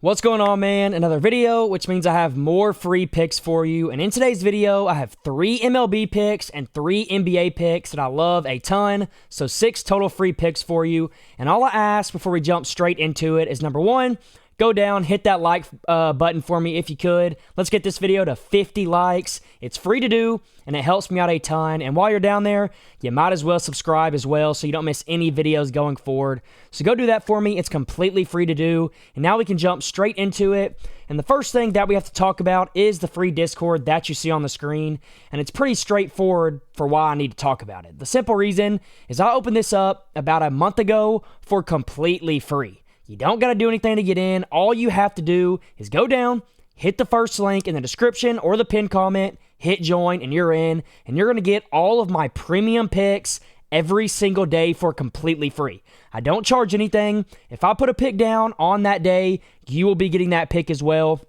What's going on, man? Another video, which means I have more free picks for you. And in today's video, I have 3 MLB picks and 3 NBA picks that I love a ton. So 6 total free picks for you. And all I ask before we jump straight into it is number 1, go down, hit that like button for me if you could. Let's get this video to 50 likes. It's free to do, and it helps me out a ton. And while you're down there, you might as well subscribe as well so you don't miss any videos going forward. So go do that for me. It's completely free to do. And now we can jump straight into it. And the first thing that we have to talk about is the free Discord that you see on the screen. And it's pretty straightforward for why I need to talk about it. The simple reason is I opened this up about a month ago for completely free. You don't got to do anything to get in. All you have to do is go down, hit the first link in the description or the pinned comment, hit join, and you're in. And you're going to get all of my premium picks every single day for completely free. I don't charge anything. If I put a pick down on that day, you will be getting that pick as well.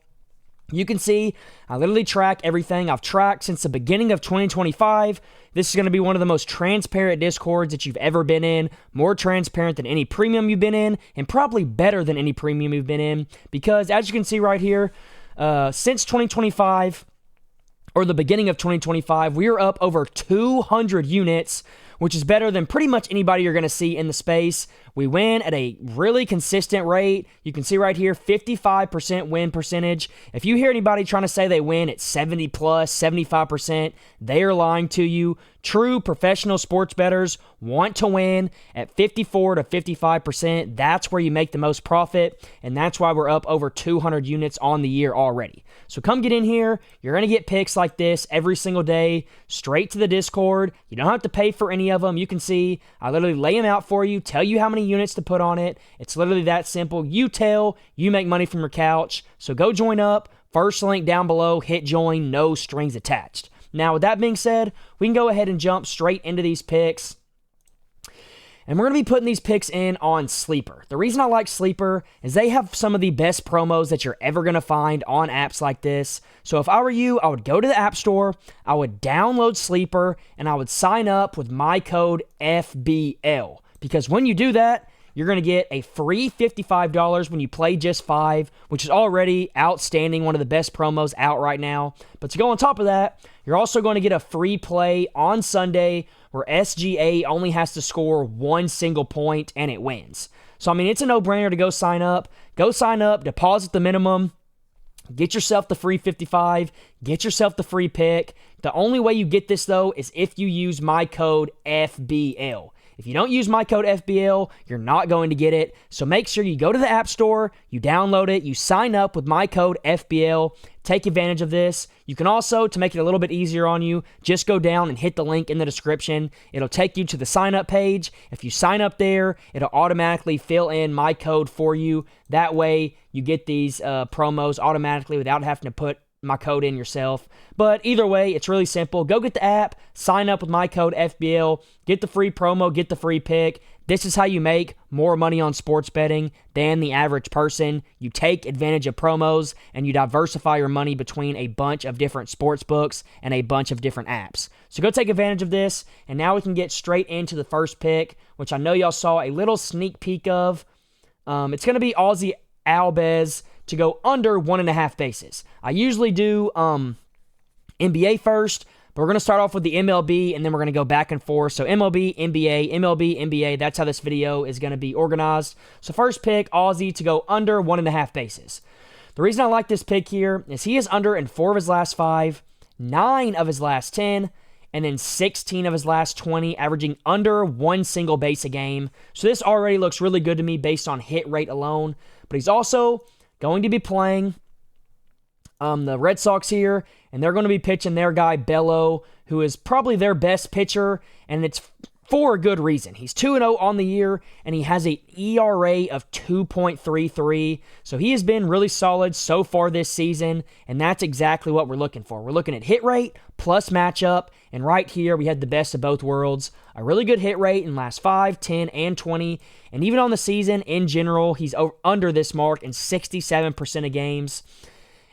You can see I literally track everything I've tracked since the beginning of 2025. This is going to be one of the most transparent Discords that you've ever been in. More transparent than any premium you've been in, and probably better than any premium you've been in. Because as you can see right here, since 2025, or the beginning of 2025, we are up over 200 units, which is better than pretty much anybody you're going to see in the space. We win at a really consistent rate. You can see right here, 55% win percentage. If you hear anybody trying to say they win at 70 plus, 75%, they are lying to you. True professional sports bettors want to win at 54 to 55%. That's where you make the most profit, and that's why we're up over 200 units on the year already. So come get in here. You're going to get picks like this every single day, straight to the Discord. You don't have to pay for any of them. You can see I literally lay them out for you, tell you how many units to put on it. It's literally that simple. You tell, you make money from your couch. So go join up. First link down below, hit join, no strings attached. Now, with that being said, we can go ahead and jump straight into these picks. And we're going to be putting these picks in on Sleeper. The reason I like Sleeper is they have some of the best promos that you're ever going to find on apps like this. So if I were you, I would go to the App Store, I would download Sleeper, and I would sign up with my code FBL. Because when you do that, you're going to get a free $55 when you play just 5, which is already outstanding, one of the best promos out right now. But to go on top of that, you're also going to get a free play on Sunday where SGA only has to score 1 single point and it wins. So, I mean, it's a no-brainer to go sign up. Go sign up, deposit the minimum, get yourself the free 55, get yourself the free pick. The only way you get this, though, is if you use my code FBL. If you don't use my code FBL, you're not going to get it. So make sure you go to the App Store, you download it, you sign up with my code FBL. Take advantage of this. You can also, to make it a little bit easier on you, just go down and hit the link in the description. It'll take you to the sign up page. If you sign up there, it'll automatically fill in my code for you. That way, you get these promos automatically without having to put my code in yourself. But either way, it's really simple. Go get the app, sign up with my code FBL, get the free promo, get the free pick. This is how you make more money on sports betting than the average person. You take advantage of promos and you diversify your money between a bunch of different sports books and a bunch of different apps. So go take advantage of this, and now we can get straight into the first pick, which I know y'all saw a little sneak peek of. It's going to be Ozzie Albies to go under 1.5 bases. I usually do NBA first, but we're going to start off with the MLB, and then we're going to go back and forth. So MLB, NBA, MLB, NBA, that's how this video is going to be organized. So first pick, Ozzie to go under 1.5 bases. The reason I like this pick here is he is under in 4 of his last 5, 9 of his last 10, and then 16 of his last 20, averaging under 1 single base a game. So this already looks really good to me based on hit rate alone. But he's also going to be playing the Red Sox here, and they're going to be pitching their guy Bello, who is probably their best pitcher, and it's for a good reason. He's 2-0 on the year, and he has an ERA of 2.33, so he has been really solid so far this season, and that's exactly what we're looking for. We're looking at hit rate plus matchup, and right here we had the best of both worlds. A really good hit rate in last 5, 10, and 20, and even on the season in general, he's under this mark in 67% of games.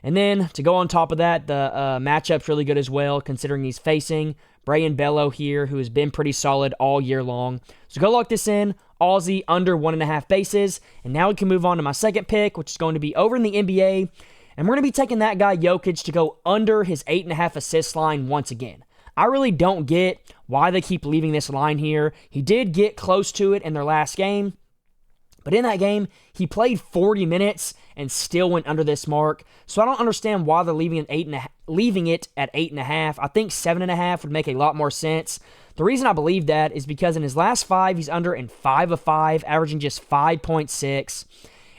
And then, to go on top of that, the matchup's really good as well, considering he's facing Brayan Bello here, who has been pretty solid all year long. So go lock this in. Ozzie under 1.5 bases. And now we can move on to my second pick, which is going to be over in the NBA. And we're going to be taking that guy Jokic to go under his 8.5 assist line once again. I really don't get why they keep leaving this line here. He did get close to it in their last game, but in that game, he played 40 minutes and still went under this mark. So I don't understand why they're leaving it at 8.5. I think 7.5 would make a lot more sense. The reason I believe that is because in his last 5, he's under in 5 of 5, averaging just 5.6.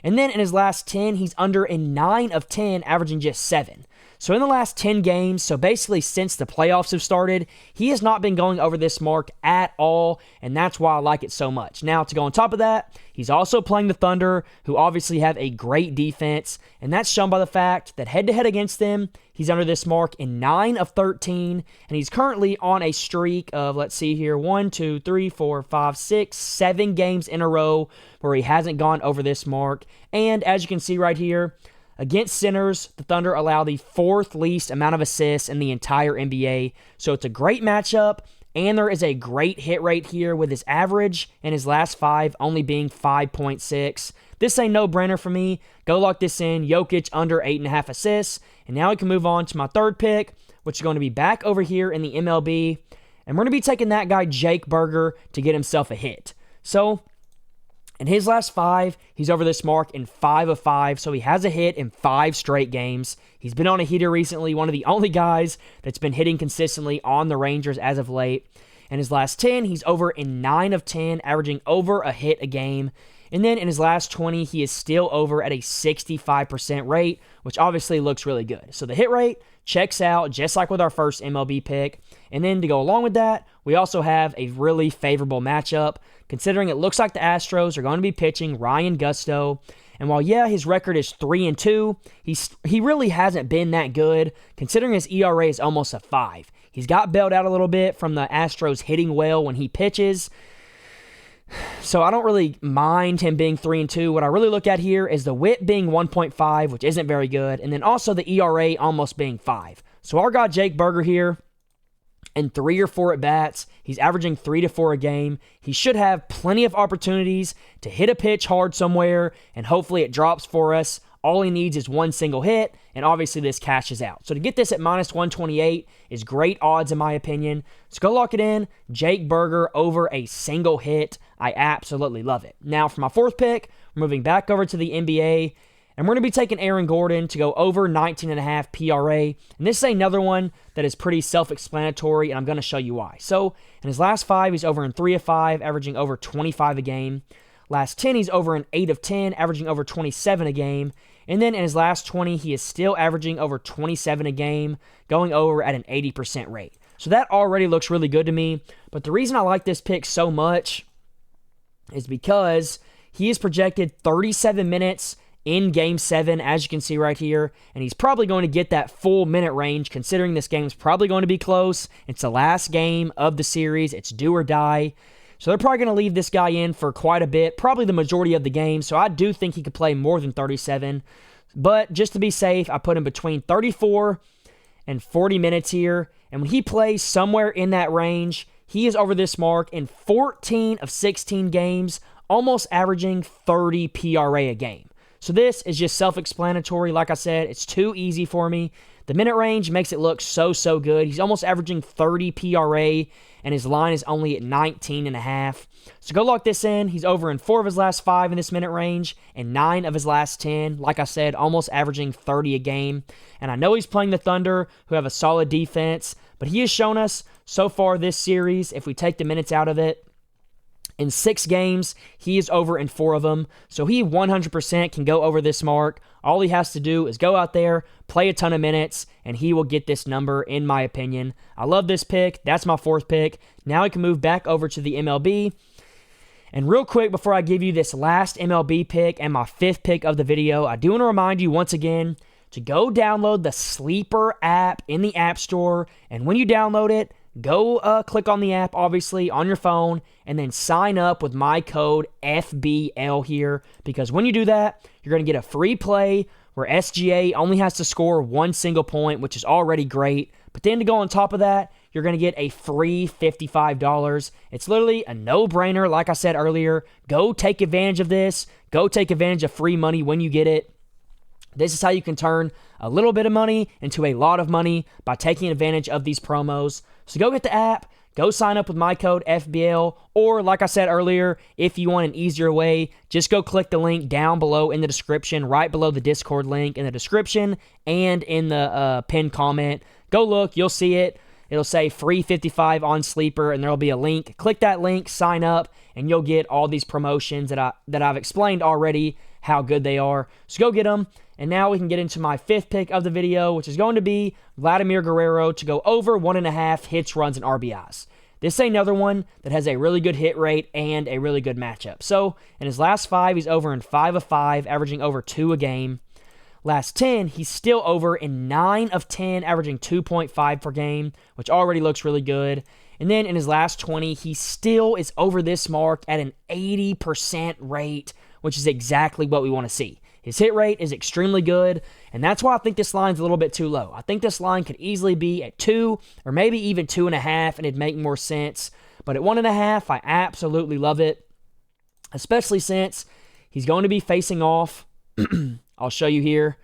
And then in his last 10, he's under in 9 of 10, averaging just 7. So in the last 10 games, so basically since the playoffs have started, he has not been going over this mark at all, and that's why I like it so much. Now, to go on top of that, he's also playing the Thunder, who obviously have a great defense, and that's shown by the fact that head-to-head against them, he's under this mark in 9 of 13, and he's currently on a streak of, let's see here, 1, 2, 3, 4, 5, 6, 7 games in a row where he hasn't gone over this mark. And as you can see right here, against centers, the Thunder allow the 4th least amount of assists in the entire NBA. So it's a great matchup, and there is a great hit rate here with his average in his last 5 only being 5.6. This ain't no-brainer for me. Go lock this in. Jokic under 8.5 assists. And now we can move on to my third pick, which is going to be back over here in the MLB. And we're going to be taking that guy Jake Burger to get himself a hit. So in his last 5, he's over this mark in 5 of 5, so he has a hit in 5 straight games. He's been on a heater recently, one of the only guys that's been hitting consistently on the Rangers as of late. In his last 10, he's over in 9 of 10, averaging over a hit a game. And then in his last 20, he is still over at a 65% rate, which obviously looks really good. So the hit rate checks out just like with our first MLB pick. And then to go along with that, we also have a really favorable matchup, considering it looks like the Astros are going to be pitching Ryan Gusto. And while, yeah, his record is 3-2, he really hasn't been that good, considering his ERA is almost a 5. He's got bailed out a little bit from the Astros hitting well when he pitches. So I don't really mind him being 3-2. What I really look at here is the WHIP being 1.5, which isn't very good, and then also the ERA almost being 5. So our guy Jake Burger here, in 3 or 4 at-bats, he's averaging 3 to 4 a game. He should have plenty of opportunities to hit a pitch hard somewhere, and hopefully it drops for us. All he needs is one single hit, and obviously this cashes out. So to get this at minus 128 is great odds in my opinion. So go lock it in. Jake Burger over a single hit. I absolutely love it. Now for my fourth pick, we're moving back over to the NBA, and we're going to be taking Aaron Gordon to go over 19.5 PRA. And this is another one that is pretty self-explanatory, and I'm going to show you why. So in his last 5, he's over in 3 of 5, averaging over 25 a game. Last 10, he's over in 8 of 10, averaging over 27 a game. And then in his last 20, he is still averaging over 27 a game, going over at an 80% rate. So that already looks really good to me. But the reason I like this pick so much is because he is projected 37 minutes in Game 7, as you can see right here. And he's probably going to get that full minute range, considering this game is probably going to be close. It's the last game of the series. It's do or die. So they're probably going to leave this guy in for quite a bit, probably the majority of the game. So I do think he could play more than 37. But just to be safe, I put him between 34 and 40 minutes here. And when he plays somewhere in that range, he is over this mark in 14 of 16 games, almost averaging 30 PRA a game. So this is just self-explanatory. Like I said, it's too easy for me. The minute range makes it look so good. He's almost averaging 30 PRA, and his line is only at 19.5. So go lock this in. He's over in 4 of his last 5 in this minute range and 9 of his last 10. Like I said, almost averaging 30 a game. And I know he's playing the Thunder, who have a solid defense, but he has shown us so far this series, if we take the minutes out of it, in 6 games, he is over in 4 of them. So he 100% can go over this mark. All he has to do is go out there, play a ton of minutes, and he will get this number, in my opinion. I love this pick. That's my fourth pick. Now we can move back over to the MLB. And real quick, before I give you this last MLB pick and my 5th pick of the video, I do want to remind you once again to go download the Sleeper app in the App Store. And when you download it, go click on the app, obviously, on your phone, and then sign up with my code FBL here, because when you do that, you're going to get a free play where SGA only has to score 1 single point, which is already great. But then to go on top of that, you're going to get a free $55. It's literally a no-brainer. Like I said earlier, go take advantage of this. Go take advantage of free money when you get it. This is how you can turn a little bit of money into a lot of money by taking advantage of these promos. So go get the app. Go sign up with my code FBL, or like I said earlier, if you want an easier way, just go click the link down below in the description, right below the Discord link in the description and in the pinned comment. Go look, you'll see it. It'll say free 55 on Sleeper, and there'll be a link. Click that link, sign up, and you'll get all these promotions that I've explained already how good they are. So go get them. And now we can get into my fifth pick of the video, which is going to be Vladimir Guerrero to go over 1.5 hits, runs, and RBIs. This is another one that has a really good hit rate and a really good matchup. So in his last 5, he's over in 5 of 5, averaging over 2 a game. Last 10, he's still over in 9 of 10, averaging 2.5 per game, which already looks really good. And then in his last 20, he still is over this mark at an 80% rate, which is exactly what we want to see. His hit rate is extremely good, and that's why I think this line's a little bit too low. I think this line could easily be at 2 or maybe even 2.5, and it'd make more sense. But at 1.5, I absolutely love it, especially since he's going to be facing off. I'll show you here.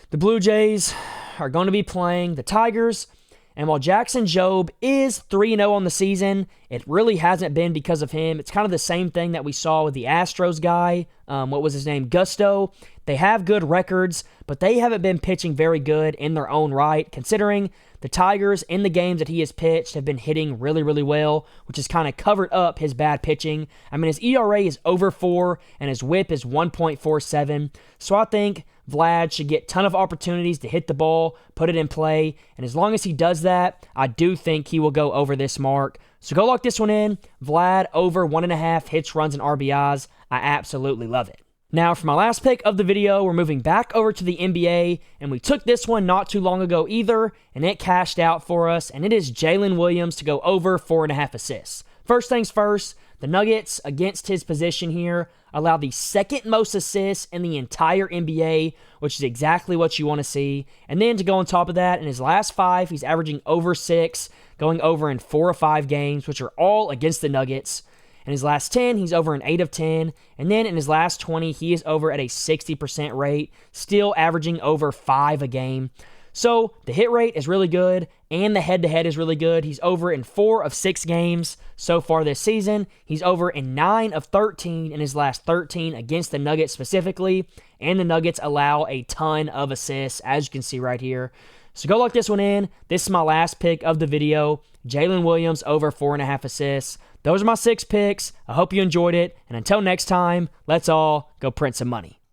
The Blue Jays are going to be playing the Tigers. And while Jackson Jobe is 3-0 on the season, it really hasn't been because of him. It's kind of the same thing that we saw with the Astros guy. What was his name? Gusto. They have good records, but they haven't been pitching very good in their own right, considering the Tigers in the games that he has pitched have been hitting really, really well, which has kind of covered up his bad pitching. I mean, his ERA is over 4, and his whip is 1.47. So I think Vlad should get a ton of opportunities to hit the ball, put it in play, and as long as he does that, I do think he will go over this mark. So go lock this one in. Vlad over 1.5 hits, runs, and RBIs. I absolutely love it. Now, for my last pick of the video, we're moving back over to the NBA, and we took this one not too long ago either, and it cashed out for us, and it is Jaylen Williams to go over 4.5 assists. First things first, the Nuggets, against his position here, allow the second most assists in the entire NBA, which is exactly what you want to see. And then to go on top of that, in his last 5, he's averaging over 6, going over in 4 of 5 games, which are all against the Nuggets. In his last 10, he's over in 8 of 10. And then in his last 20, he is over at a 60% rate, still averaging over 5 a game. So the hit rate is really good, and the head-to-head is really good. He's over in 4 of 6 games so far this season. He's over in 9 of 13 in his last 13 against the Nuggets specifically, and the Nuggets allow a ton of assists, as you can see right here. So go lock this one in. This is my last pick of the video. Jaylen Williams over 4.5 assists. Those are my 6 picks. I hope you enjoyed it, and until next time, let's all go print some money.